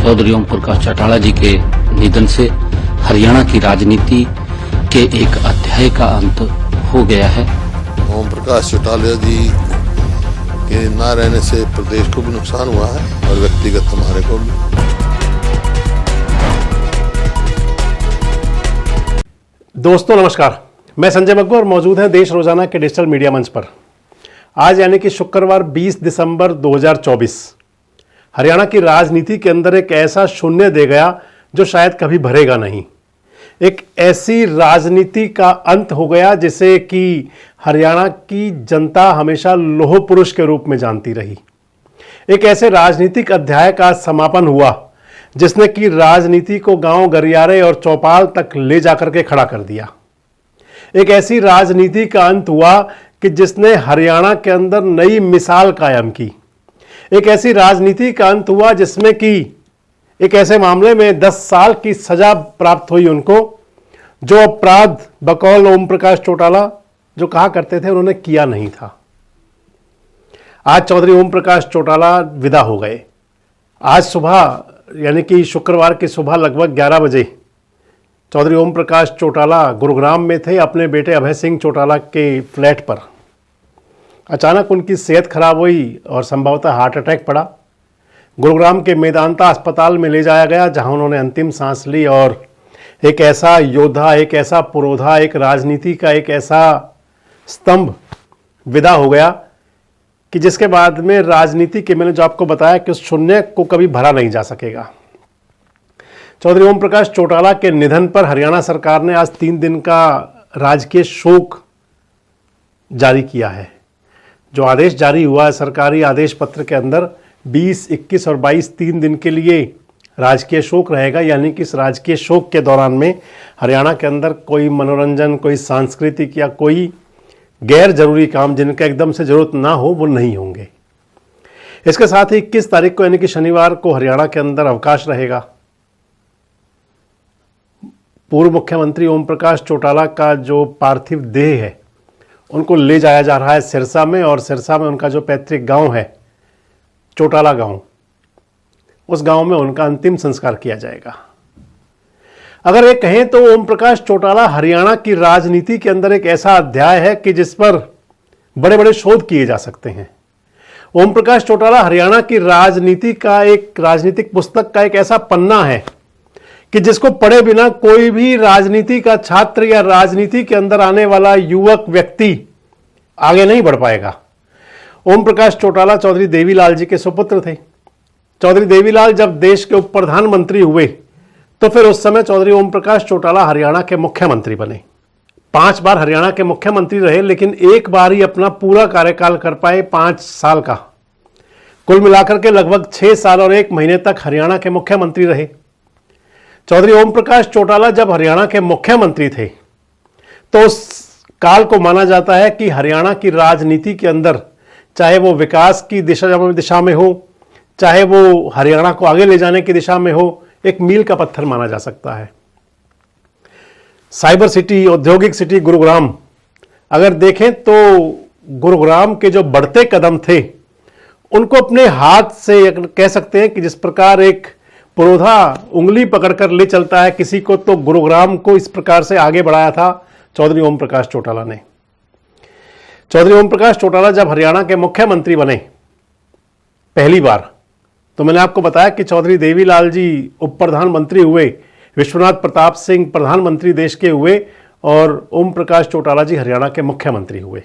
चौधरी ओम प्रकाश चौटाला जी के निधन से हरियाणा की राजनीति के एक अध्याय का अंत हो गया है। ओम प्रकाश चौटाला जी के ना रहने से प्रदेश को भी नुकसान हुआ है और व्यक्तिगत हमारे को भी। दोस्तों नमस्कार, मैं संजय मग्गू और मौजूद हैं देश रोजाना के डिजिटल मीडिया मंच पर। आज यानी कि शुक्रवार 20 दिसंबर 2024 हरियाणा की राजनीति के अंदर एक ऐसा शून्य दे गया जो शायद कभी भरेगा नहीं। एक ऐसी राजनीति का अंत हो गया जिसे कि हरियाणा की जनता हमेशा लोह पुरुष के रूप में जानती रही। एक ऐसे राजनीतिक अध्याय का समापन हुआ जिसने कि राजनीति को गांव गलियारे और चौपाल तक ले जाकर के खड़ा कर दिया। एक ऐसी राजनीति का अंत हुआ कि जिसने हरियाणा के अंदर नई मिसाल कायम की। एक ऐसी राजनीति का अंत हुआ जिसमें कि एक ऐसे मामले में 10 साल की सजा प्राप्त हुई उनको, जो अपराध बकौल ओम प्रकाश चौटाला जो कहा करते थे उन्होंने किया नहीं था। आज चौधरी ओम प्रकाश चौटाला विदा हो गए। आज सुबह यानी कि शुक्रवार की सुबह लगभग 11 बजे चौधरी ओम प्रकाश चौटाला गुरुग्राम में थे अपने बेटे अभय सिंह चौटाला के फ्लैट पर। अचानक उनकी सेहत खराब हुई और संभवतः हार्ट अटैक पड़ा। गुरुग्राम के मेदांता अस्पताल में ले जाया गया जहां उन्होंने अंतिम सांस ली और एक ऐसा योद्धा, एक ऐसा पुरोधा, एक राजनीति का एक ऐसा स्तंभ विदा हो गया कि जिसके बाद में राजनीति के, मैंने जो आपको बताया कि उस शून्य को कभी भरा नहीं जा सकेगा। चौधरी ओम प्रकाश चौटाला के निधन पर हरियाणा सरकार ने आज 3 दिन का राजकीय शोक जारी किया है। जो आदेश जारी हुआ है सरकारी आदेश पत्र के अंदर 20, 21 और 22 3 दिन के लिए राजकीय शोक रहेगा। यानी कि इस राजकीय शोक के दौरान में हरियाणा के अंदर कोई मनोरंजन, कोई सांस्कृतिक या कोई गैर जरूरी काम जिनका एकदम से जरूरत ना हो वो नहीं होंगे। इसके साथ ही 21 तारीख को यानी कि शनिवार को हरियाणा के अंदर अवकाश रहेगा। पूर्व मुख्यमंत्री ओम प्रकाश चौटाला का जो पार्थिव देह है उनको ले जाया जा रहा है सिरसा में, और सिरसा में उनका जो पैतृक गांव है चौटाला गांव, उस गांव में उनका अंतिम संस्कार किया जाएगा। अगर ये कहें तो ओम प्रकाश चौटाला हरियाणा की राजनीति के अंदर एक ऐसा अध्याय है कि जिस पर बड़े बड़े शोध किए जा सकते हैं। ओम प्रकाश चौटाला हरियाणा की राजनीति का एक राजनीतिक पुस्तक का एक ऐसा पन्ना है कि जिसको पढ़े बिना कोई भी राजनीति का छात्र या राजनीति के अंदर आने वाला युवक व्यक्ति आगे नहीं बढ़ पाएगा। ओम प्रकाश चौटाला चौधरी देवीलाल जी के सुपुत्र थे। चौधरी देवीलाल जब देश के उप प्रधानमंत्री हुए तो फिर उस समय चौधरी ओम प्रकाश चौटाला हरियाणा के मुख्यमंत्री बने। 5 बार हरियाणा के मुख्यमंत्री रहे, लेकिन एक बार ही अपना पूरा कार्यकाल कर पाए 5 साल का। कुल मिलाकर के लगभग 6 साल और 1 महीने तक हरियाणा के मुख्यमंत्री रहे। चौधरी ओम प्रकाश चौटाला जब हरियाणा के मुख्यमंत्री थे तो उस काल को माना जाता है कि हरियाणा की राजनीति के अंदर, चाहे वो विकास की दिशा में हो, चाहे वो हरियाणा को आगे ले जाने की दिशा में हो, एक मील का पत्थर माना जा सकता है। साइबर सिटी, औद्योगिक सिटी गुरुग्राम अगर देखें तो गुरुग्राम के जो बढ़ते कदम थे उनको अपने हाथ से कह सकते हैं कि जिस प्रकार एक पुरोधा उंगली पकड़कर ले चलता है किसी को, तो गुरुग्राम को इस प्रकार से आगे बढ़ाया था चौधरी ओम प्रकाश चौटाला ने। चौधरी ओम प्रकाश चौटाला जब हरियाणा के मुख्यमंत्री बने पहली बार, तो मैंने आपको बताया कि चौधरी देवीलाल जी उप प्रधानमंत्री हुए, विश्वनाथ प्रताप सिंह प्रधानमंत्री देश के हुए और ओम प्रकाश चौटाला जी हरियाणा के मुख्यमंत्री हुए।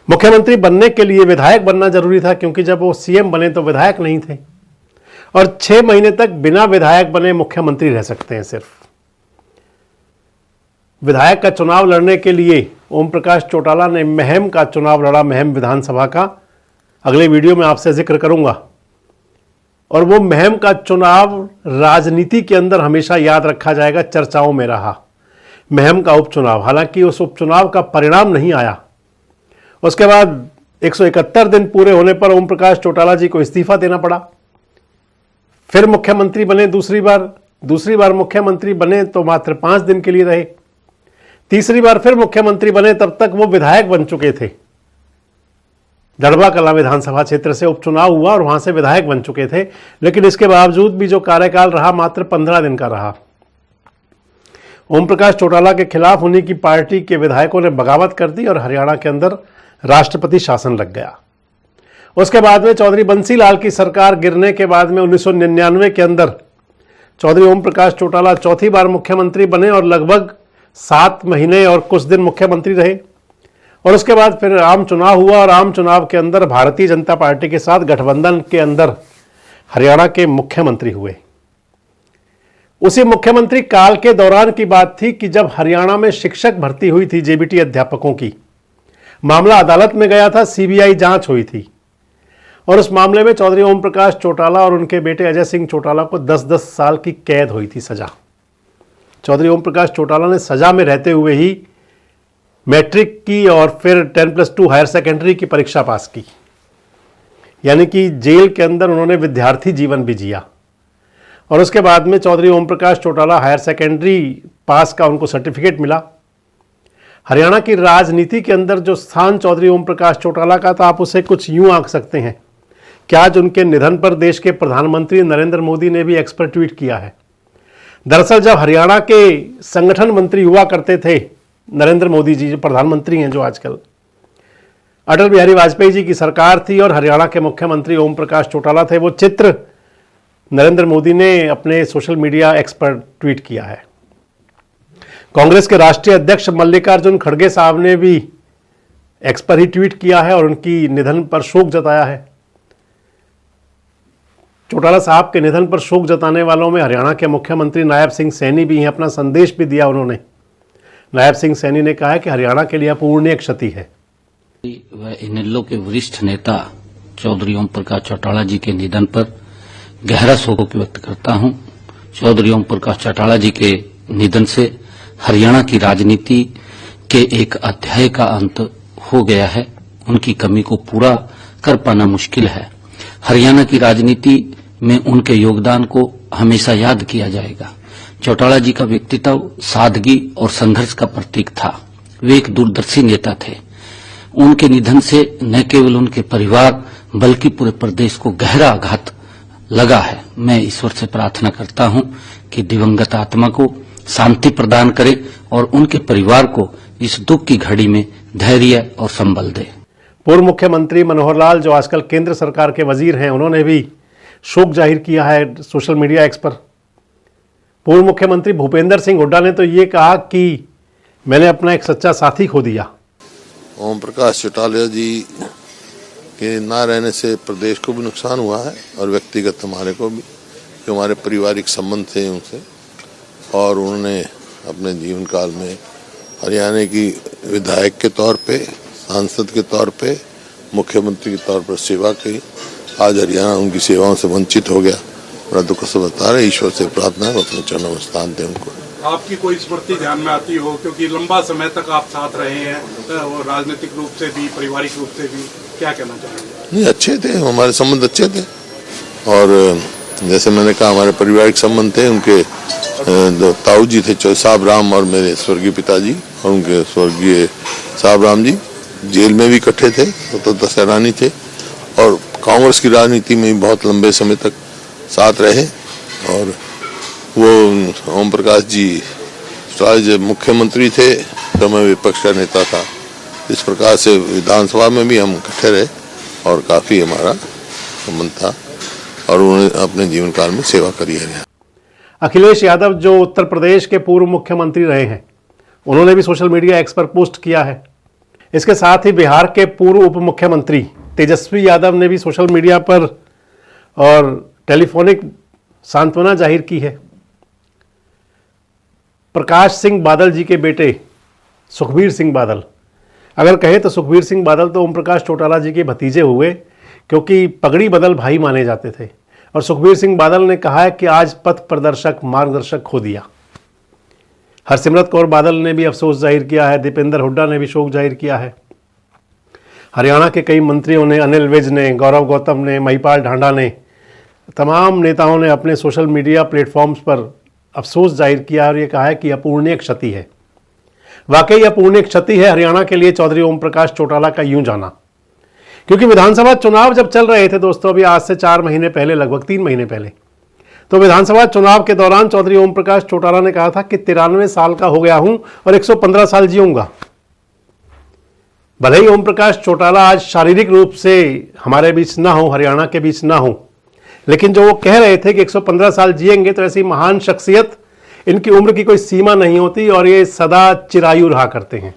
मुख्यमंत्री बनने के लिए विधायक बनना जरूरी था, क्योंकि जब वो सीएम बने तो विधायक नहीं थे, और 6 महीने तक बिना विधायक बने मुख्यमंत्री रह सकते हैं। सिर्फ विधायक का चुनाव लड़ने के लिए ओम प्रकाश चौटाला ने महम का चुनाव लड़ा, महम विधानसभा का। अगले वीडियो में आपसे जिक्र करूंगा। और वो महम का चुनाव राजनीति के अंदर हमेशा याद रखा जाएगा, चर्चाओं में रहा महम का उपचुनाव। हालांकि उस उपचुनाव का परिणाम नहीं आया। उसके बाद 171 दिन पूरे होने पर ओम प्रकाश चौटाला जी को इस्तीफा देना पड़ा। फिर मुख्यमंत्री बने दूसरी बार मुख्यमंत्री बने तो मात्र 5 दिन के लिए रहे। तीसरी बार फिर मुख्यमंत्री बने, तब तक वो विधायक बन चुके थे। दड़बा कलां विधानसभा क्षेत्र से उपचुनाव हुआ और वहां से विधायक बन चुके थे, लेकिन इसके बावजूद भी जो कार्यकाल रहा मात्र 15 दिन का रहा। ओम प्रकाश चौटाला के खिलाफ उन्हीं की पार्टी के विधायकों ने बगावत कर दी और हरियाणा के अंदर राष्ट्रपति शासन लग गया। उसके बाद में चौधरी बंसीलाल की सरकार गिरने के बाद में 1999 के अंदर चौधरी ओम प्रकाश चौटाला चौथी बार मुख्यमंत्री बने और लगभग 7 महीने और कुछ दिन मुख्यमंत्री रहे। और उसके बाद फिर आम चुनाव हुआ और आम चुनाव के अंदर भारतीय जनता पार्टी के साथ गठबंधन के अंदर हरियाणा के मुख्यमंत्री हुए। उसी मुख्यमंत्री काल के दौरान की बात थी कि जब हरियाणा में शिक्षक भर्ती हुई थी, जेबीटी अध्यापकों की, मामला अदालत में गया था, सीबीआई जांच हुई थी और उस मामले में चौधरी ओम प्रकाश चौटाला और उनके बेटे अजय सिंह चौटाला को 10-10 साल की कैद हुई थी, सजा। चौधरी ओम प्रकाश चौटाला ने सजा में रहते हुए ही मैट्रिक की और फिर 10+2 हायर सेकेंडरी की परीक्षा पास की, यानी कि जेल के अंदर उन्होंने विद्यार्थी जीवन भी जिया। और उसके बाद में चौधरी ओम प्रकाश चौटाला हायर सेकेंडरी पास का उनको सर्टिफिकेट मिला। हरियाणा की राजनीति के अंदर जो स्थान चौधरी ओम प्रकाश चौटाला का था, आप उसे कुछ यूं आंक सकते हैं कि आज उनके निधन पर देश के प्रधानमंत्री नरेंद्र मोदी ने भी एक्स पर ट्वीट किया है। दरअसल जब हरियाणा के संगठन मंत्री हुआ करते थे नरेंद्र मोदी जी, जो प्रधानमंत्री हैं, जो आजकल अटल बिहारी वाजपेयी जी की सरकार थी और हरियाणा के मुख्यमंत्री ओम प्रकाश चौटाला थे, वो चित्र नरेंद्र मोदी ने अपने सोशल मीडिया एक्स पर ट्वीट किया है। कांग्रेस के राष्ट्रीय अध्यक्ष मल्लिकार्जुन खड़गे साहब ने भी एक्स पर ही ट्वीट किया है और उनकी निधन पर शोक जताया है। चौटाला साहब के निधन पर शोक जताने वालों में हरियाणा के मुख्यमंत्री नायब सिंह सैनी भी हैं। अपना संदेश भी दिया उन्होंने। नायब सिंह सैनी ने कहा है कि हरियाणा के लिए अपूरणीय क्षति है। वह इनेलो के वरिष्ठ नेता चौधरी ओम प्रकाश चौटाला जी के निधन पर गहरा शोक व्यक्त करता हूं। चौधरी ओम प्रकाश चौटाला जी के निधन से हरियाणा की राजनीति के एक अध्याय का अंत हो गया है। उनकी कमी को पूरा कर पाना मुश्किल है। हरियाणा की राजनीति में उनके योगदान को हमेशा याद किया जाएगा। चौटाला जी का व्यक्तित्व सादगी और संघर्ष का प्रतीक था। वे एक दूरदर्शी नेता थे। उनके निधन से न केवल उनके परिवार बल्कि पूरे प्रदेश को गहरा आघात लगा है। मैं ईश्वर से प्रार्थना करता हूं कि दिवंगत आत्मा को शांति प्रदान करे और उनके परिवार को इस दुख की घड़ी में धैर्य और संबल दे। पूर्व मुख्यमंत्री मनोहर लाल, जो आजकल केंद्र सरकार के वजीर हैं, उन्होंने भी शोक जाहिर किया है सोशल मीडिया एक्स पर। पूर्व मुख्यमंत्री भूपेंद्र सिंह हुड्डा ने तो ये कहा कि मैंने अपना एक सच्चा साथी खो दिया। ओम प्रकाश चौटाला जी के ना रहने से प्रदेश को भी नुकसान हुआ है और व्यक्तिगत हमारे को भी, जो हमारे पारिवारिक संबंध थे उनसे, और उन्होंने अपने जीवन काल में हरियाणा की विधायक के तौर पे, सांसद के तौर पे, मुख्यमंत्री के तौर पर सेवा की। आज हरियाणा उनकी सेवाओं से वंचित हो गया। बड़ा दुख से बता रहे। ईश्वर से प्रार्थना है अपने चरणों में स्थान दें उनको। आपकी कोई स्मृति ध्यान में आती हो, क्योंकि लंबा समय तक आप साथ रहे हैं, वो राजनीतिक रूप से भी पारिवारिक रूप से भी, क्या कहना चाहेंगे? नहीं, अच्छे थे, हमारे संबंध अच्छे थे और जैसे मैंने कहा हमारे पारिवारिक संबंध थे। उनके जो ताऊ जी थे साहब राम और मेरे स्वर्गीय पिताजी और उनके स्वर्गीय साहब राम जी जेल में भी इकट्ठे थे, तो सेनानी थे और कांग्रेस की राजनीति में भी बहुत लंबे समय तक साथ रहे। और वो ओम प्रकाश जी जब मुख्यमंत्री थे तो मैं विपक्ष का नेता था। इस प्रकार से विधानसभा में भी हम इकट्ठे रहे और काफी हमारा संबंध था और उन्होंने अपने जीवन काल में सेवा करी है। अखिलेश यादव, जो उत्तर प्रदेश के पूर्व मुख्यमंत्री रहे हैं, उन्होंने भी सोशल मीडिया एक्स पर पोस्ट किया है। इसके साथ ही बिहार के पूर्व उप मुख्यमंत्री तेजस्वी यादव ने भी सोशल मीडिया पर और टेलीफोनिक सांत्वना जाहिर की है। प्रकाश सिंह बादल जी के बेटे सुखबीर सिंह बादल, अगर कहें तो सुखबीर सिंह बादल तो ओम प्रकाश चौटाला जी के भतीजे हुए, क्योंकि पगड़ी बदल भाई माने जाते थे। और सुखबीर सिंह बादल ने कहा है कि आज पथ प्रदर्शक मार्गदर्शक खो दिया। हरसिमरत कौर बादल ने भी अफसोस जाहिर किया है। दीपेंद्र हुड्डा ने भी शोक जाहिर किया है। हरियाणा के कई मंत्रियों ने, अनिल विज ने, गौरव गौतम ने, महिपाल ढांडा ने, तमाम नेताओं ने अपने सोशल मीडिया प्लेटफॉर्म्स पर अफसोस जाहिर किया और ये कहा है कि अपूरणीय क्षति है। वाकई अपूरणीय क्षति है हरियाणा के लिए चौधरी ओम प्रकाश चौटाला का यूं जाना, क्योंकि विधानसभा चुनाव जब चल रहे थे दोस्तों, अभी आज से 4 महीने पहले, लगभग 3 महीने पहले, तो विधानसभा चुनाव के दौरान चौधरी ओम प्रकाश चौटाला ने कहा था कि 93 साल का हो गया हूं और 115 साल जीऊंगा। भले ही ओम प्रकाश चौटाला आज शारीरिक रूप से हमारे बीच ना हो, हरियाणा के बीच ना हो, लेकिन जो वो कह रहे थे कि 115 साल जिएंगे, तो ऐसी महान शख्सियत, इनकी उम्र की कोई सीमा नहीं होती और ये सदा चिरायु रहा करते हैं।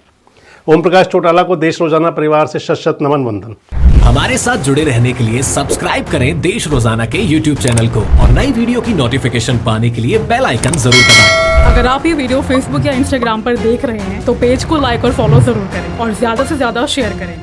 ओम प्रकाश चौटाला को देश रोजाना परिवार से शत-शत नमन वंदन। हमारे साथ जुड़े रहने के लिए सब्सक्राइब करें देश रोजाना के YouTube चैनल को और नई वीडियो की नोटिफिकेशन पाने के लिए बेल आइकन जरूर दबाएं। अगर आप ये वीडियो Facebook या Instagram पर देख रहे हैं तो पेज को लाइक और फॉलो जरूर करें और ज्यादा से ज्यादा शेयर करें।